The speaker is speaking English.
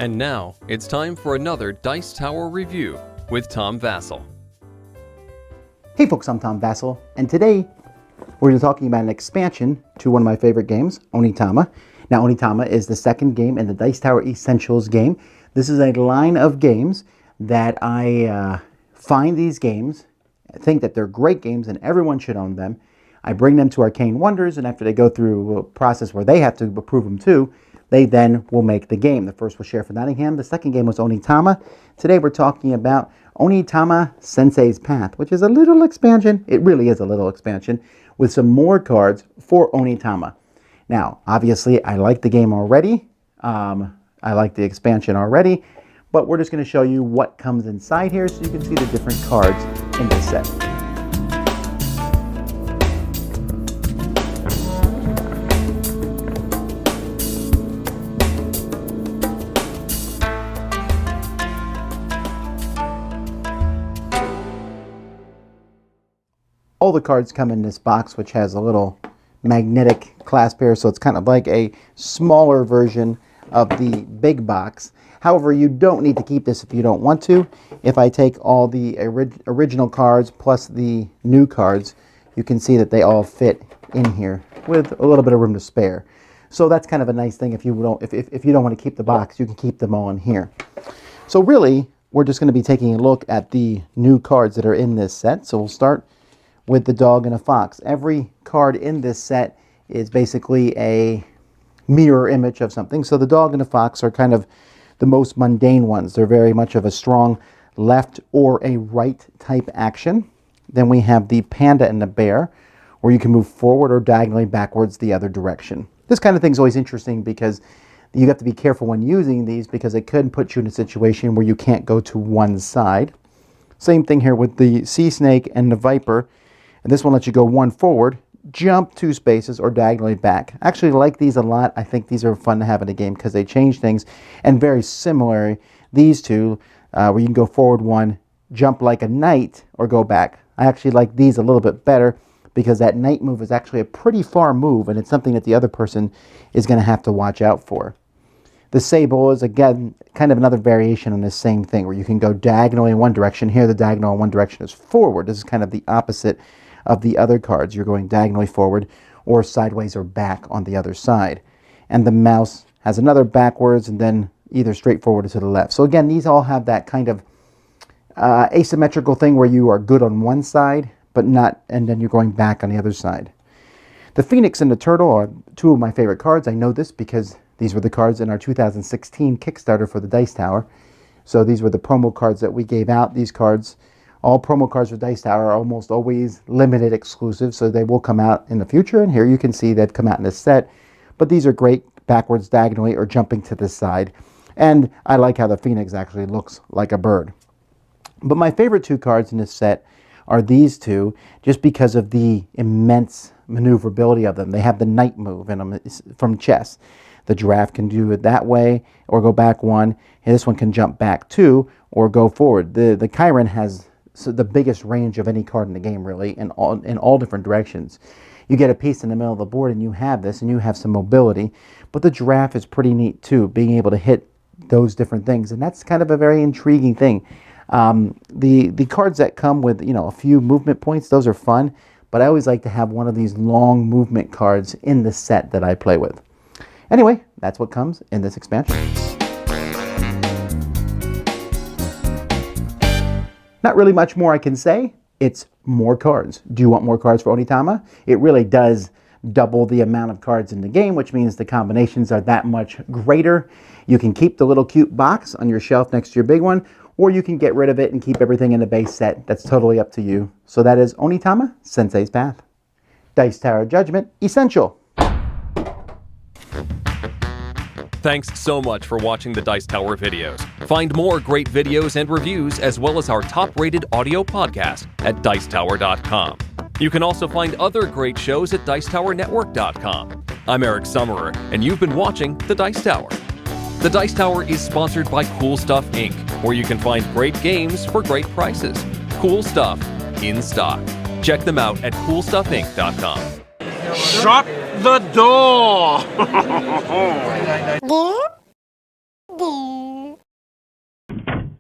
And now, it's time for another Dice Tower review with Tom Vasel. Hey folks, I'm Tom Vasel, and today we're talking about an expansion to one of my favorite games, Onitama. Now, Onitama is the second game in the Dice Tower Essentials game. This is a line of games that I find these games, I think that they're great games and everyone should own them. I bring them to Arcane Wonders, and after they go through a process where they have to approve them too, they then will make the game. The first was Sheriff for Nottingham. The second game was Onitama. Today we're talking about Onitama Sensei's Path, which is a little expansion. It really is a little expansion with some more cards for Onitama. Now, obviously, I like the game already. I like the expansion already, but we're just going to show you what comes inside here so you can see the different cards in this set. All the cards come in this box, which has a little magnetic clasp here, so it's kind of like a smaller version of the big box. However, you don't need to keep this if you don't want to. If I take all the original cards plus the new cards, you can see that they all fit in here with a little bit of room to spare. So that's kind of a nice thing. If you don't want to keep the box, you can keep them all in here. So really, we're just going to be taking a look at the new cards that are in this set. So we'll start with the dog and a fox. Every card in this set is basically a mirror image of something. So the dog and the fox are kind of the most mundane ones. They're very much of a strong left or a right type action. Then we have the panda and the bear, where you can move forward or diagonally backwards the other direction. This kind of thing is always interesting because you have to be careful when using these because it could put you in a situation where you can't go to one side. Same thing here with the sea snake and the viper. And this one lets you go one forward, jump 2 spaces, or diagonally back. I actually like these a lot. I think these are fun to have in a game because they change things. And very similar, these two, where you can go forward 1, jump like a knight, or go back. I actually like these a little bit better because that knight move is actually a pretty far move, and it's something that the other person is going to have to watch out for. The sable is, again, kind of another variation on the same thing, where you can go diagonally in one direction. Here, the diagonal in one direction is forward. This is kind of the opposite of the other cards. You're going diagonally forward or sideways or back on the other side. And the mouse has another backwards and then either straight forward or to the left. So again, these all have that kind of asymmetrical thing where you are good on one side, but not, and then you're going back on the other side. The Phoenix and the Turtle are two of my favorite cards. I know this because these were the cards in our 2016 Kickstarter for the Dice Tower. So these were the promo cards that we gave out. These cards, all promo cards for Dice Tower, are almost always limited exclusive, so they will come out in the future. And here you can see they've come out in this set. But these are great backwards, diagonally, or jumping to the side. And I like how the Phoenix actually looks like a bird. But my favorite 2 cards in this set are these 2, just because of the immense maneuverability of them. They have the knight move in them from chess. The giraffe can do it that way, or go back 1. And this one can jump back 2, or go forward. The Chiron has the biggest range of any card in the game, really, in all different directions. You get a piece in the middle of the board, and you have this, and you have some mobility. But the giraffe is pretty neat, too, being able to hit those different things. And that's kind of a very intriguing thing. The cards that come with, a few movement points, those are fun. But I always like to have one of these long movement cards in the set that I play with. Anyway, that's what comes in this expansion. Not really much more I can say. It's more cards. Do you want more cards for Onitama? It really does double the amount of cards in the game, which means the combinations are that much greater. You can keep the little cute box on your shelf next to your big one, or you can get rid of it and keep everything in the base set. That's totally up to you. So that is Onitama Sensei's Path. Dice Tower Judgment Essential. Thanks so much for watching the Dice Tower videos. Find more great videos and reviews, as well as our top-rated audio podcast at Dicetower.com. You can also find other great shows at Dicetowernetwork.com. I'm Eric Summerer, and you've been watching The Dice Tower. The Dice Tower is sponsored by Cool Stuff Inc., where you can find great games for great prices. Cool stuff in stock. Check them out at CoolStuffInc.com. Shut the door!